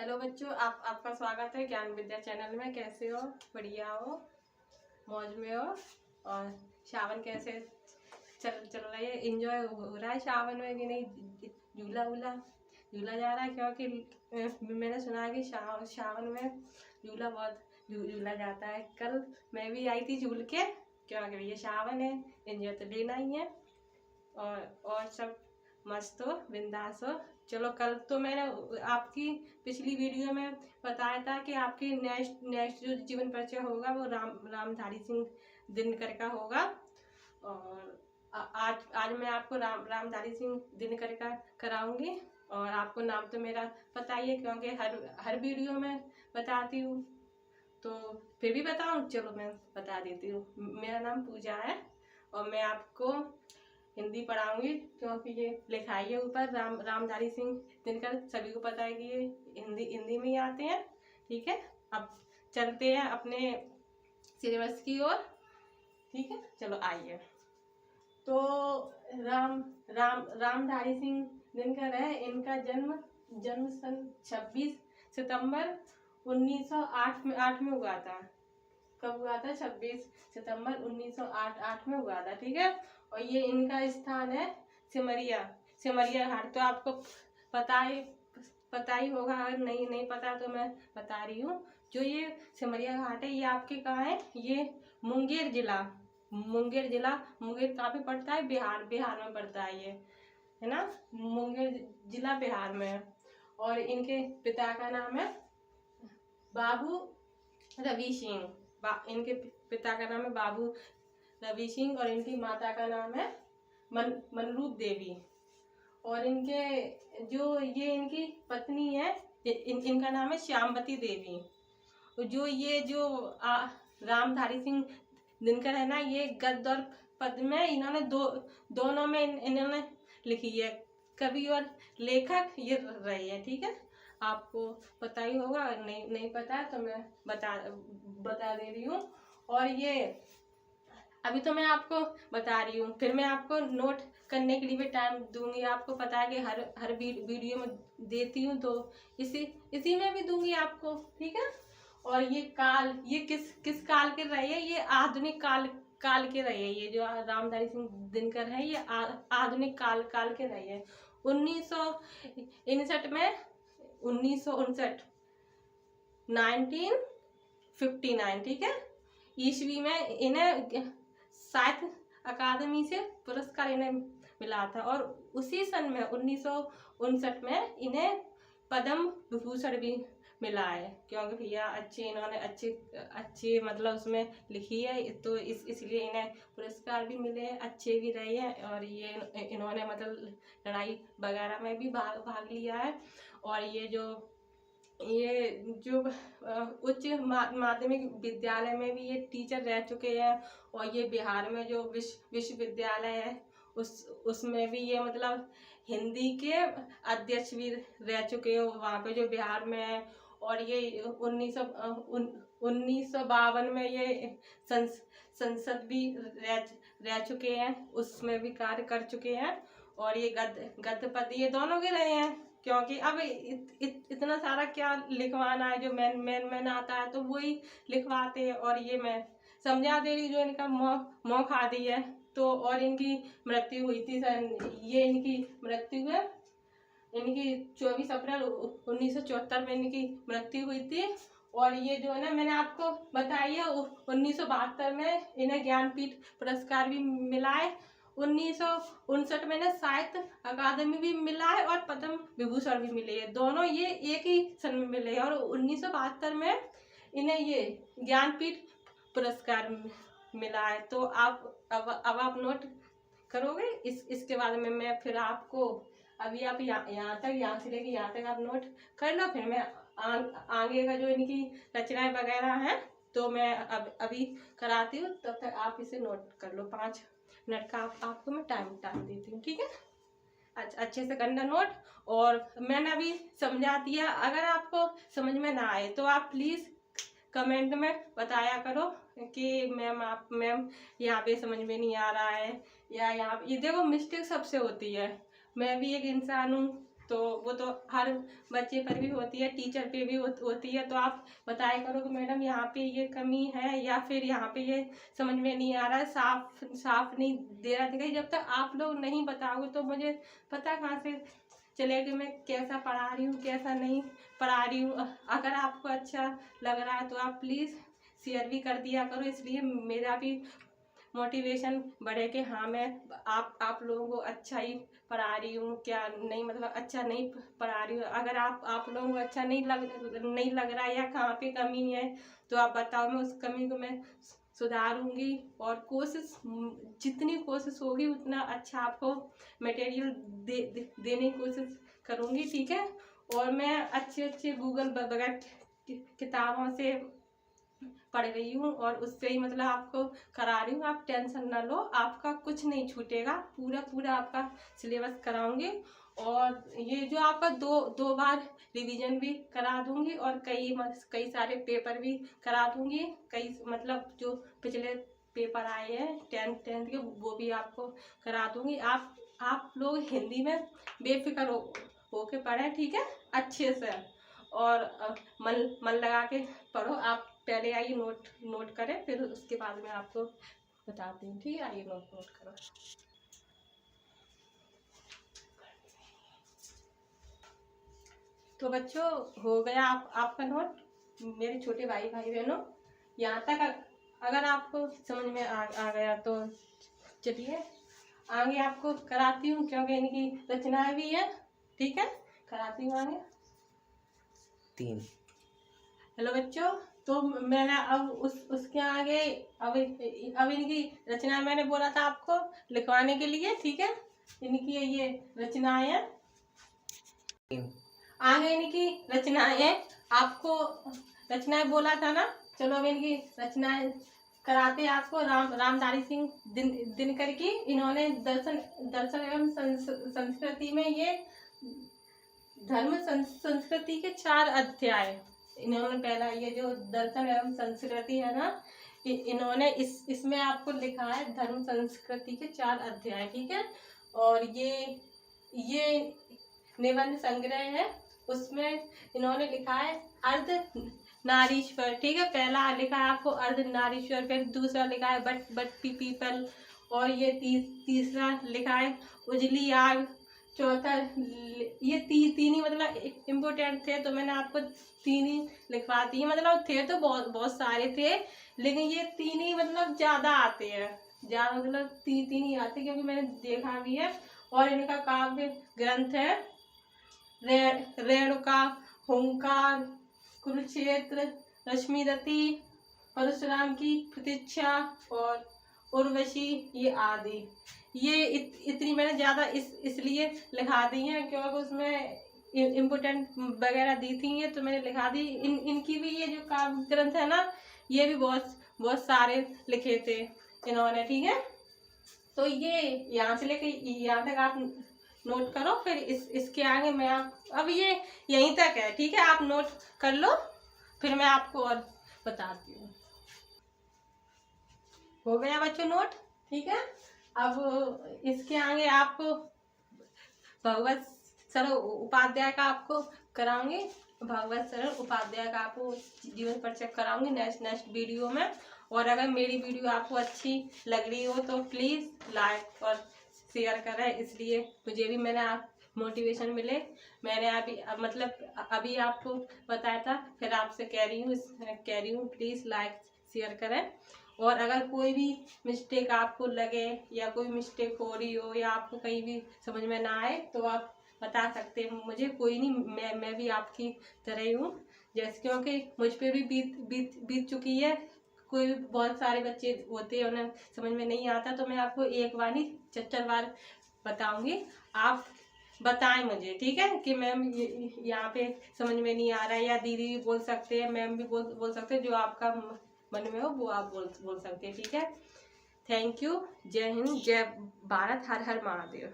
Hello बच्चों, आपका स्वागत है ज्ञान विद्या चैनल में। कैसे हो? बढ़िया हो? मौज में हो? और सावन कैसे चल रहा है? एंजॉय हो रहा है सावन में कि नहीं? झूला वूला झूला जा रहा है? क्योंकि मैंने सुना है कि सावन में झूला बहुत झूला जाता है। कल मैं भी आई थी झूल के, क्योंकि ये सावन है, एंजॉय तो लेना ही है। और सब मस्त हो, बिंदास हो। चलो, कल तो मैंने आपकी पिछली वीडियो में बताया था कि आपकी नेक्स्ट जो जीवन परिचय होगा वो रामधारी सिंह दिनकर का होगा। और आज मैं आपको रामधारी सिंह दिनकर का कराऊंगी। और आपको नाम तो मेरा पता ही है, क्योंकि हर वीडियो में बताती हूँ। तो फिर भी बताऊँ? चलो मैं बता देती हूँ। मेरा नाम पूजा है और मैं आपको हिंदी पढ़ाऊंगी, क्योंकि ये लिखाई है ऊपर रामधारी सिंह दिनकर। सभी को पता है कि ये हिंदी में ही आते हैं। ठीक है, अब चलते हैं अपने सिलेबस की ओर। ठीक है, चलो आइए। तो रामधारी सिंह दिनकर है। इनका जन्म सन 26 सितंबर 1908 में हुआ था। कब हुआ था? 26 सितंबर 1908 में हुआ था। ठीक है, और ये इनका स्थान है सिमरिया घाट। तो आपको पता ही होगा, अगर नहीं पता तो मैं बता रही हूँ। जो ये सिमरिया घाट है, ये आपके कहाँ है? ये मुंगेर जिला मुंगेर कहाँ पे पड़ता है? बिहार में पड़ता है ये, है ना। मुंगेर जिला बिहार में है। और इनके पिता का नाम है बाबू रवि सिंह। इनके पिता का नाम है बाबू रवि सिंह और इनकी माता का नाम है मनरूप देवी। और इनके जो ये इनकी पत्नी है, इनका नाम है श्यामवती देवी। जो रामधारी सिंह दिनकर है ना, ये गद्य और पद्य में इन्होंने दोनों में इन्होंने लिखी है। कवि और लेखक ये रहे हैं। ठीक है, आपको पता ही होगा, नहीं पता है तो मैं बता दे रही हूँ। और ये अभी तो मैं आपको बता रही हूँ, फिर मैं आपको नोट करने के लिए भी टाइम दूंगी। आपको पता है कि हर वीडियो में देती हूँ, तो इसी में भी दूंगी आपको। ठीक है, और ये किस काल के रहे हैं? ये आधुनिक काल के रहे हैं। ये जो रामधारी सिंह दिनकर है, ये आधुनिक काल के रहे हैं। 1959 में 1959, ठीक है, ईस्वी में इन्हें साहित्य अकादमी से पुरस्कार इन्हें मिला था। और उसी सन में 1959 में इन्हें पद्म विभूषण भी मिला है, क्योंकि भैया इन्होंने अच्छे मतलब उसमें लिखी है, तो इसलिए इन्हें पुरस्कार भी मिले हैं, अच्छे भी रहे हैं। और ये इन्होंने मतलब लड़ाई वगैरह में भी भाग लिया है। और ये जो उच्च माध्यमिक विद्यालय में भी ये टीचर रह चुके हैं। और ये बिहार में जो विश्वविद्यालय है उसमें भी ये मतलब हिंदी के अध्यक्ष भी रह चुके हो वहाँ पे, जो बिहार में है। और ये 1952 में ये संसद भी रह चुके हैं, उसमें भी कार्य कर चुके हैं। और ये गद्य पद्य ये दोनों के रहे हैं, क्योंकि अब इतना सारा क्या लिखवाना है, जो मैन आता है तो वही लिखवाते हैं। और ये मैं समझा दे रही, जो इनका मोह खा दी है। तो और इनकी मृत्यु हुई थी ये इनकी मृत्यु है, इनकी 24 अप्रैल 1974 में इनकी मृत्यु हुई थी। और ये जो है ना, मैंने आपको बताई है 1972 में इन्हें ज्ञानपीठ पुरस्कार भी मिला है। 1959 में इन्हें साहित्य अकादमी भी मिला है और पद्म विभूषण भी मिले हैं। दोनों ये एक ही सन में मिले हैं। और 1972 में इन्हें ये ज्ञानपीठ पुरस्कार मिला है। तो अब आप नोट करोगे। इसके बाद में मैं फिर आपको अभी आप यहाँ से लेके यहाँ तक आप नोट कर लो। फिर मैं आगे का जो इनकी रचनाएं वगैरह हैं तो मैं अभी कराती हूँ, तब तक आप इसे नोट कर लो। 5 मिनट का आपको मैं टाइम देती हूँ। ठीक है, अच्छे से करना नोट। और मैंने अभी समझा दिया, अगर आपको समझ में ना आए तो आप प्लीज़ कमेंट में बताया करो कि मैम यहाँ पे समझ में नहीं आ रहा है, या यहाँ पे। ये देखो, मिस्टेक सबसे होती है, मैं भी एक इंसान हूँ, तो वो तो हर बच्चे पर भी होती है, टीचर पे भी होती है। तो आप बताया करो कि मैडम यहाँ पे ये कमी है या फिर यहाँ पे ये समझ में नहीं आ रहा है, साफ साफ नहीं दे रहा दिखाई। जब तक आप लोग नहीं बताओगे तो मुझे पता कहाँ से चलेगा कि मैं कैसा पढ़ा रही हूँ, कैसा नहीं पढ़ा रही हूँ। अगर आपको अच्छा लग रहा है तो आप प्लीज़ शेयर भी कर दिया करो, इसलिए मेरा भी मोटिवेशन बढ़े कि हाँ मैं आप लोगों को अच्छा ही पढ़ा रही हूँ, क्या नहीं मतलब अच्छा नहीं पढ़ा रही हूँ। अगर आप लोगों को अच्छा नहीं लग रहा है या कहाँ पे कमी है तो आप बताओ, मैं उस कमी को मैं सुधारूंगी और कोशिश जितनी कोशिश होगी उतना अच्छा आपको मटेरियल देने की कोशिश करूँगी, ठीक है। और मैं अच्छे गूगल वगैरह किताबों से पढ़ रही हूँ और उससे ही मतलब आपको करा रही हूँ। आप टेंशन ना लो, आपका कुछ नहीं छूटेगा, पूरा आपका सिलेबस कराऊंगी। और ये जो आपका दो बार रिवीजन भी करा दूंगी और कई सारे पेपर भी करा दूंगी। कई मतलब जो पिछले पेपर आए हैं टेंथ के वो भी आपको करा दूंगी। आप लोग हिंदी में बेफिक्र होके पढ़ें, ठीक है, अच्छे से। और मन लगा के पढ़ो। आप पहले आइए नोट करें, फिर उसके बाद में आपको बताती हूँ, ठीक है। आइए नोट करो। तो बच्चों हो गया आपका नोट। मेरे छोटे भाई बहनों, यहाँ तक अगर आपको समझ में आ गया तो चलिए आगे आपको कराती हूँ, क्योंकि इनकी रचनाएं भी है, ठीक है, कराती हूँ आगे। 3 हेलो बच्चों, तो मैंने अब उसके आगे अब इनकी रचना मैंने बोला था आपको लिखवाने के लिए, ठीक है। इनकी ये रचनाएं हैं, आगे इनकी रचनाएं आपको रचनाएं बोला था ना। चलो अब इनकी रचनाएं कराते आपको। रामधारी सिंह दिनकर की। इन्होंने दर्शन एवं संस्कृति में ये धर्म संस्कृति के 4 अध्याय इन्होंने पहला ये जो दर्शन एवं संस्कृति है ना, इन्होंने इसमें आपको लिखा है धर्म संस्कृति के 4 अध्याय, ठीक है। और ये निबंध संग्रह है, उसमें इन्होंने लिखा है अर्ध नारीश्वर, ठीक है। पहला लिखा है आपको अर्ध नारीश्वर, फिर दूसरा लिखा है बट पीपल, और ये तीसरा लिखा है उजली आग, चौथा ये तीन ही मतलब इम्पोर्टेंट थे, तो मैंने आपको 3 ही लिखवा दी। मतलब थे तो बहुत सारे थे, लेकिन ये 3 ही मतलब ज्यादा आते हैं, ज्यादा मतलब 3 ही आते, क्योंकि मैंने देखा भी है। और इनका काव्य ग्रंथ है रेणुका, हुंकार, कुरुक्षेत्र, रश्मिरति, परशुराम की प्रतीक्षा और उर्वशी, ये आदि। ये इतनी मैंने ज्यादा इसलिए लिखा दी है क्योंकि उसमें इम्पोर्टेंट वगैरह दी थी, ये तो मैंने लिखा दी। इनकी भी ये जो काव्य ग्रंथ है ना, ये भी बहुत सारे लिखे थे इन्होंने, ठीक है। तो ये यहाँ से लेके यहाँ तक आप नोट करो, फिर इसके आगे मैं अब ये यहीं तक है, ठीक है। आप नोट कर लो, फिर मैं आपको और बताती हूँ। हो गया बच्चों नोट, ठीक है। अब इसके आगे आपको भगवत सरल उपाध्याय का आपको कराऊंगी, भगवत सरल उपाध्याय का आपको जीवन परिचय कराऊंगी नेक्स्ट वीडियो में। और अगर मेरी वीडियो आपको अच्छी लग रही हो तो प्लीज़ लाइक और शेयर करें, इसलिए मुझे भी आप मोटिवेशन मिले। मैंने अभी आपको बताया था, फिर आपसे कह रही हूँ प्लीज़ लाइक शेयर करें। और अगर कोई भी मिस्टेक आपको लगे या कोई मिस्टेक हो रही हो या आपको कहीं भी समझ में ना आए तो आप बता सकते हैं मुझे, कोई नहीं, मैं भी आपकी तरह ही हूँ, जैसे क्योंकि मुझ पे भी बीत चुकी है। कोई भी बहुत सारे बच्चे होते हैं उन्हें समझ में नहीं आता, तो मैं आपको एक बार नहीं 4 बार बताऊंगी, आप बताएं मुझे, ठीक है, कि मैम यहाँ पे समझ में नहीं आ रहा है। या दीदी भी बोल सकते हैं, मैम भी बोल सकते हैं, जो आपका मन में हो वो आप बोल सकते हैं, ठीक है। Thank you. जय हिंद, जय भारत, हर हर महादेव।